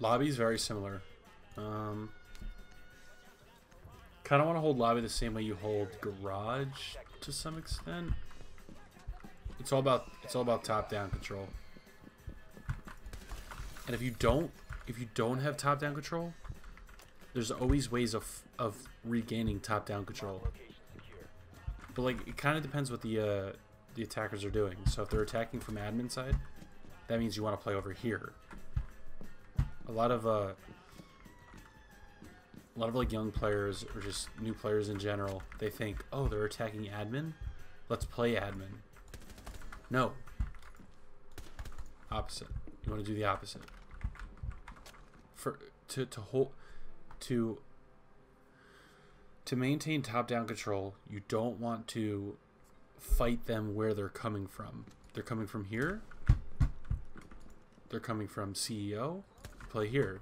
Lobby's very similar. Kind of want to hold lobby the same way you hold garage to some extent. It's all about top-down control. And if you don't have top-down control, there's always ways of regaining top-down control. But like, it kind of depends what the attackers are doing. So if they're attacking from admin side, that means you want to play over here. A lot of like young players or just new players in general, they think, oh, they're attacking admin, let's play admin. No. Opposite. You want to do the opposite. To maintain top-down control, you don't want to fight them where they're coming from. They're coming from here. They're coming from CEO. Play here.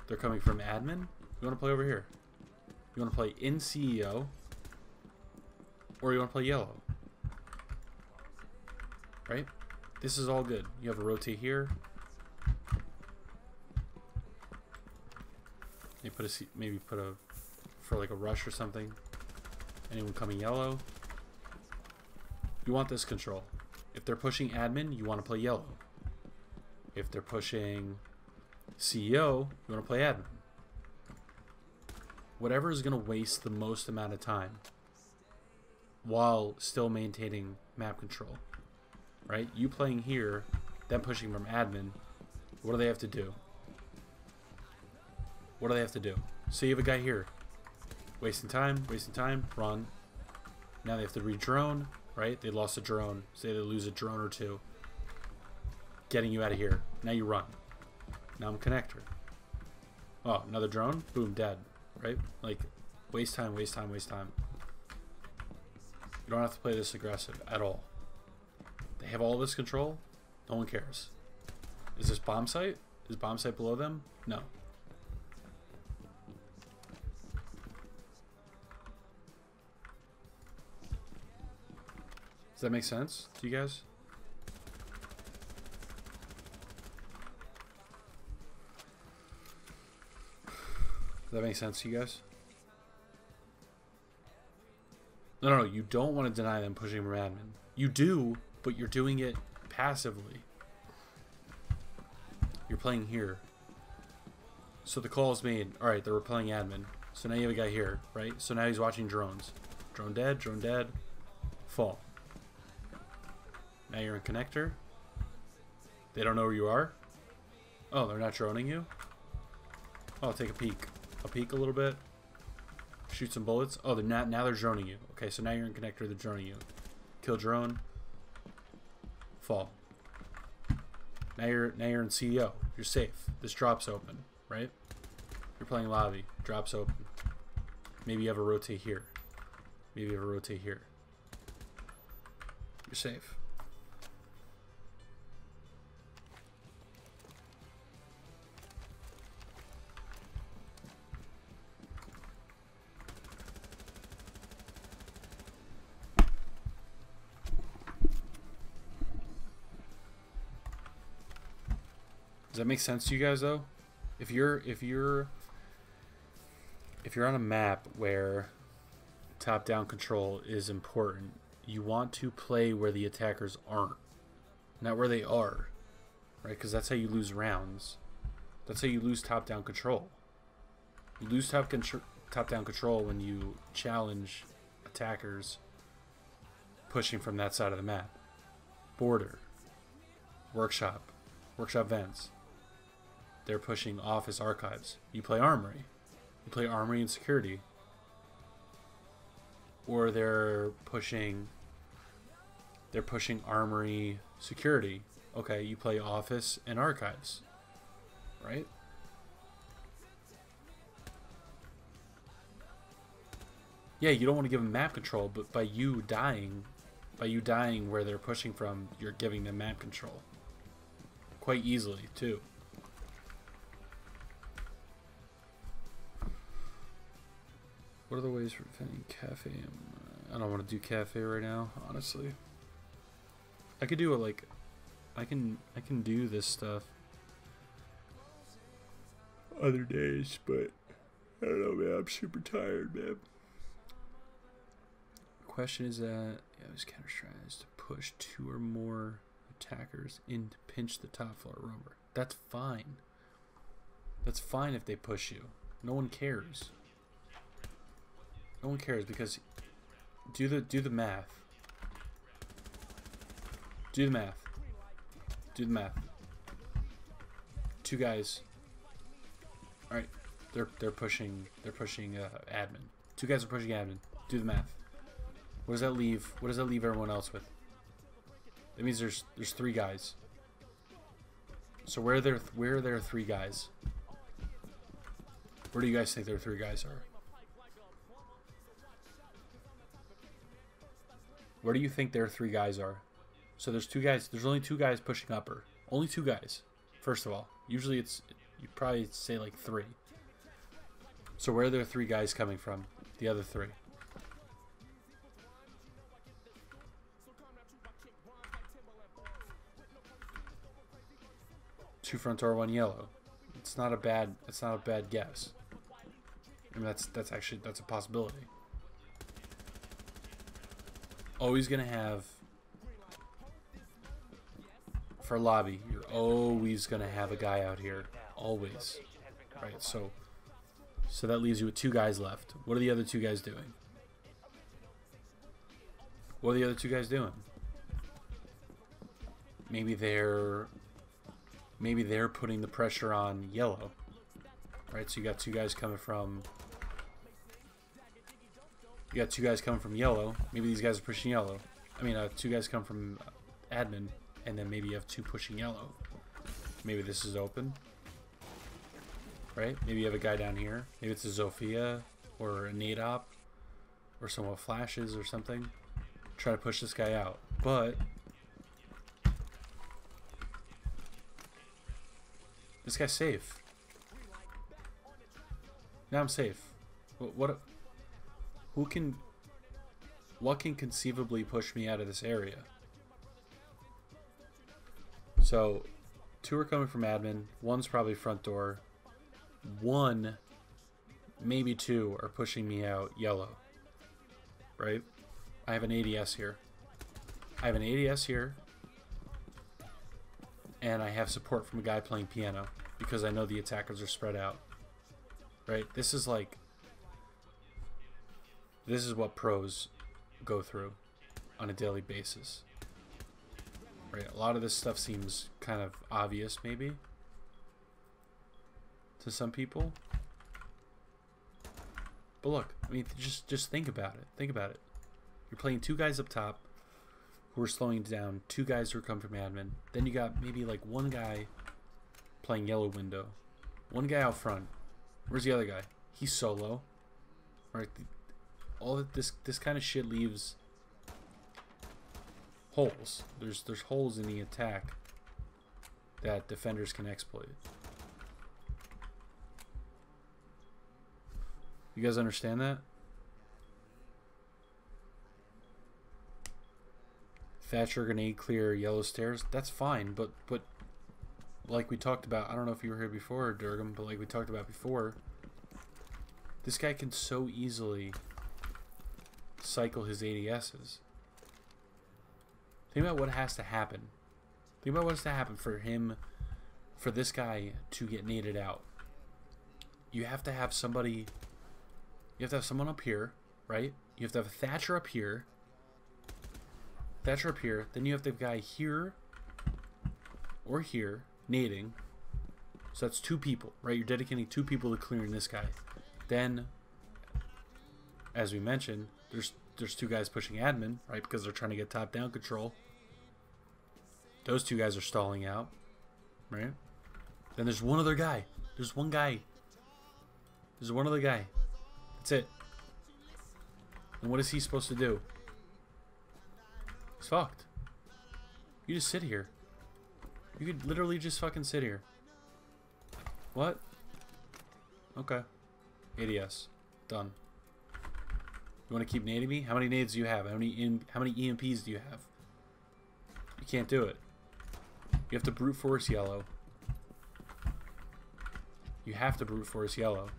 They're coming from admin. You want to play over here. You want to play in CEO, or you want to play yellow. Right? This is all good. You have a rotate here. Maybe put a for like a rush or something. Anyone coming yellow. You want this control. If they're pushing admin, you want to play yellow. If they're pushing CEO, you want to play admin. Whatever is going to waste the most amount of time while still maintaining map control. Right? You playing here, them pushing from admin, what do they have to do? What do they have to do? So you have a guy here. Wasting time, run. Now they have to re-drone, right? They lost a drone. Say they lose a drone or two. Getting you out of here. Now you run. Now I'm connector. Oh, another drone? Boom, dead. Right? Like, waste time. You don't have to play this aggressive at all. They have all this control. No one cares. Is this bomb site? Is bomb site below them? No. Does that make sense to you guys? Does that make sense to you guys? No, you don't want to deny them pushing from admin. You do, but you're doing it passively. You're playing here. So the call is made. Alright, they were playing admin. So now you have a guy here, right? So now he's watching drones. Drone dead, fall. Now you're in connector. They don't know where you are. Oh, they're not droning you? Oh, take a peek. I'll peek a little bit. Shoot some bullets. Oh, they're not. Now they're droning you. Okay, so now you're in connector. They're droning you. Kill drone. Fall. Now you're in CEO. You're safe. This drop's open, right? You're playing lobby. Drop's open. Maybe you have a rotate here. Maybe you have a rotate here. You're safe. Does that make sense to you guys though? If you're on a map where top-down control is important, you want to play where the attackers aren't, not where they are, right? Because that's how you lose rounds. That's how you lose top-down control. You lose top-down control when you challenge attackers pushing from that side of the map. Border, workshop vents. They're pushing office archives. You play armory. You play armory and security. Or they're pushing armory security. Okay, you play office and archives. Right? Yeah, you don't want to give them map control, but by you dying where they're pushing from, you're giving them map control. Quite easily, too. What are the ways for defending cafe? I don't want to do cafe right now, honestly. I could do it like, I can do this stuff. other days, but I don't know, man. I'm super tired, man. The question is that this counter tries to push 2 or more attackers in to pinch the top floor rover. That's fine. That's fine if they push you. No one cares. No one cares because do the math. Do the math. Do the math. 2 guys. All right, they're pushing admin. 2 guys are pushing admin. Do the math. What does that leave? What does that leave everyone else with? That means there's 3 guys. So where are there 3 guys? Where do you guys think their 3 guys are? Where do you think their 3 guys are? So there's 2 guys. There's only 2 guys pushing upper. Only 2 guys. First of all, usually you probably say like 3. So where are there 3 guys coming from? The other 3. Two front door, 1 yellow. It's not a bad guess. I mean that's actually a possibility. Always gonna have for lobby, you're always gonna have a guy out here. Always. Right, so that leaves you with 2 guys left. What are the other 2 guys doing? What are the other 2 guys doing? Maybe they're putting the pressure on yellow. Right, so you got 2 guys coming from yellow. Maybe these guys are pushing yellow. I mean, 2 guys come from admin, and then maybe you have 2 pushing yellow. Maybe this is open. Right? Maybe you have a guy down here. Maybe it's a Zofia or a Nadop or someone with flashes or something. Try to push this guy out. But this guy's safe. Now I'm safe. What can conceivably push me out of this area? So 2 are coming from admin. 1's probably front door. 1, maybe 2 are pushing me out yellow. Right? I have an ADS here. And I have support from a guy playing piano because I know the attackers are spread out. Right? This is what pros go through on a daily basis. Right? A lot of this stuff seems kind of obvious maybe to some people. But look, I mean, just think about it. Think about it. You're playing 2 guys up top who are slowing down, 2 guys who are coming from admin. Then you got maybe like 1 guy playing yellow window. 1 guy out front. Where's the other guy? He's solo. Right? All of this kind of shit leaves holes. There's holes in the attack that defenders can exploit. You guys understand that? Thatcher grenade clear yellow stairs. That's fine, but like we talked about, I don't know if you were here before, Durgam, but like we talked about before, this guy can so easily cycle his ADSs. Think about what has to happen. Think about what has to happen for this guy to get naded out. You have to have somebody. You have to have someone up here, right? You have to have a Thatcher up here. Thatcher up here. Then you have the guy here or here nading. So that's 2 people, right? You're dedicating 2 people to clearing this guy. Then, as we mentioned, there's 2 guys pushing admin, right? Because they're trying to get top-down control. Those 2 guys are stalling out, right? Then there's 1 other guy. There's 1 guy. There's 1 other guy. That's it. And what is he supposed to do? He's fucked. You just sit here. You could literally just fucking sit here. What? Okay. ADS. Done. You want to keep nading me? How many nades do you have? How many EMPs do you have? You can't do it. You have to brute force yellow. You have to brute force yellow.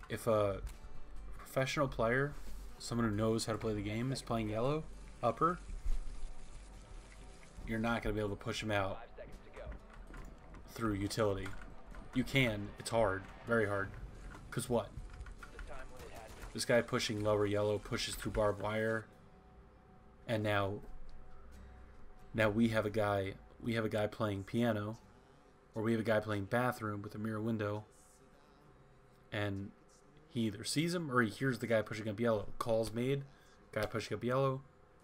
If a professional player, someone who knows how to play the game, is playing yellow, upper, you're not going to be able to push him out through utility. You can. It's hard. Very hard. Because what? This guy pushing lower yellow pushes through barbed wire. And now we have a guy playing piano, or we have a guy playing bathroom with a mirror window, and he either sees him or he hears the guy pushing up yellow. Calls made, guy pushing up yellow,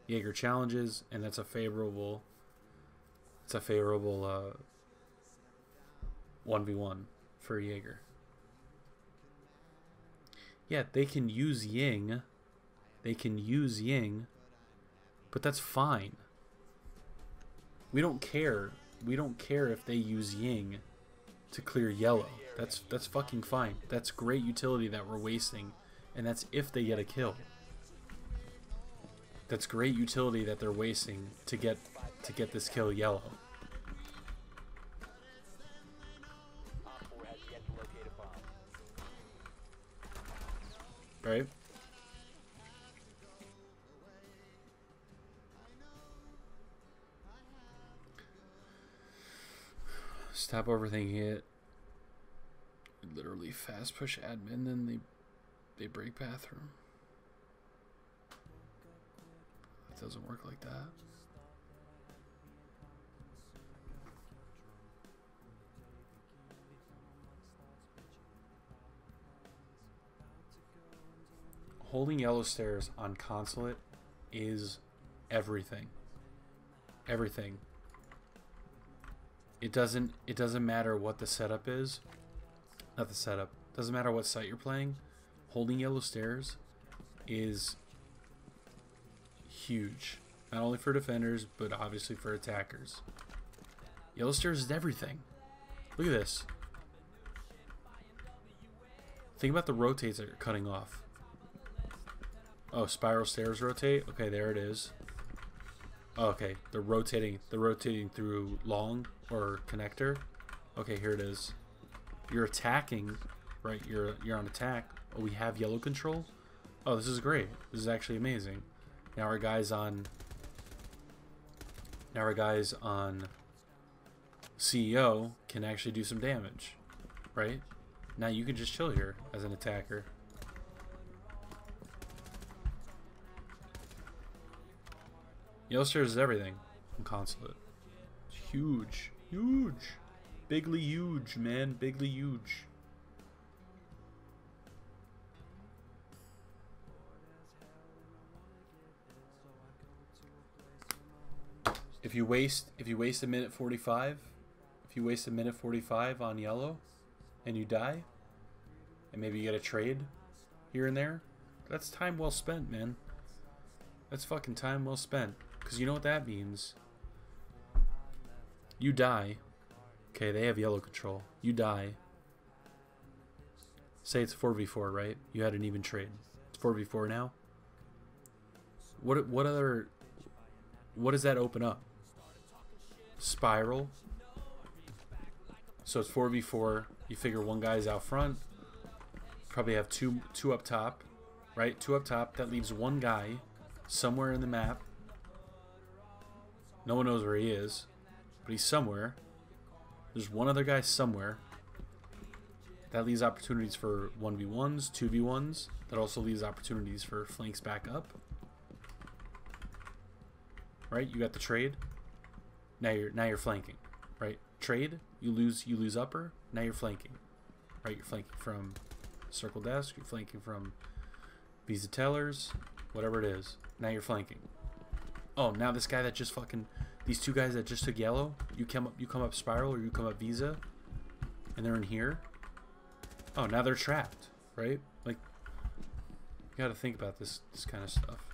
Jaeger challenges, and that's a favorable 1v1 for Jaeger. Yeah, they can use Ying, but that's fine. We don't care if they use Ying to clear yellow. That's fucking fine. That's great utility that we're wasting, and that's if they get a kill. That's great utility that they're wasting to get this kill yellow. Right? Stop overthinking it. Literally fast push admin, then they break bathroom. It doesn't work like that. Holding yellow stairs on Consulate is everything. Everything. It doesn't matter what the setup is. Not the setup. Doesn't matter what site you're playing. Holding yellow stairs is huge. Not only for defenders, but obviously for attackers. Yellow stairs is everything. Look at this. Think about the rotates that you're cutting off. Oh, spiral stairs rotate? Okay, there it is. Oh, okay, they're rotating through long or connector. Okay, here it is. You're attacking, right? You're on attack. Oh, we have yellow control. Oh, this is great. This is actually amazing. Now our guys on CEO can actually do some damage, right? Now you can just chill here as an attacker. Yellow stairs is everything in Consulate. It's huge. Huge. Bigly huge, man. Bigly huge. If you waste a minute 45, if you waste a minute 45 on yellow and you die, and maybe you get a trade here and there, that's time well spent, man. That's fucking time well spent. Because you know what that means? You die. Okay, they have yellow control. You die. Say it's 4v4, right? You had an even trade. It's 4v4 now. What does that open up? Spiral. So it's 4v4. You figure one guy's out front. Probably have two up top, right? Two up top. That leaves one guy somewhere in the map. No one knows where he is, but he's somewhere. There's one other guy somewhere. That leaves opportunities for 1v1s, 2v1s. That also leaves opportunities for flanks back up. Right? You got the trade. Now you're flanking. Right? Trade, you lose upper, now you're flanking. Right? You're flanking from circle desk, you're flanking from Visa tellers, whatever it is. Now you're flanking. Oh, now this guy that just fucking, these two guys that just took yellow, you come up spiral or you come up Visa, and they're in here. Oh, now they're trapped, right? Like, you gotta think about this kind of stuff.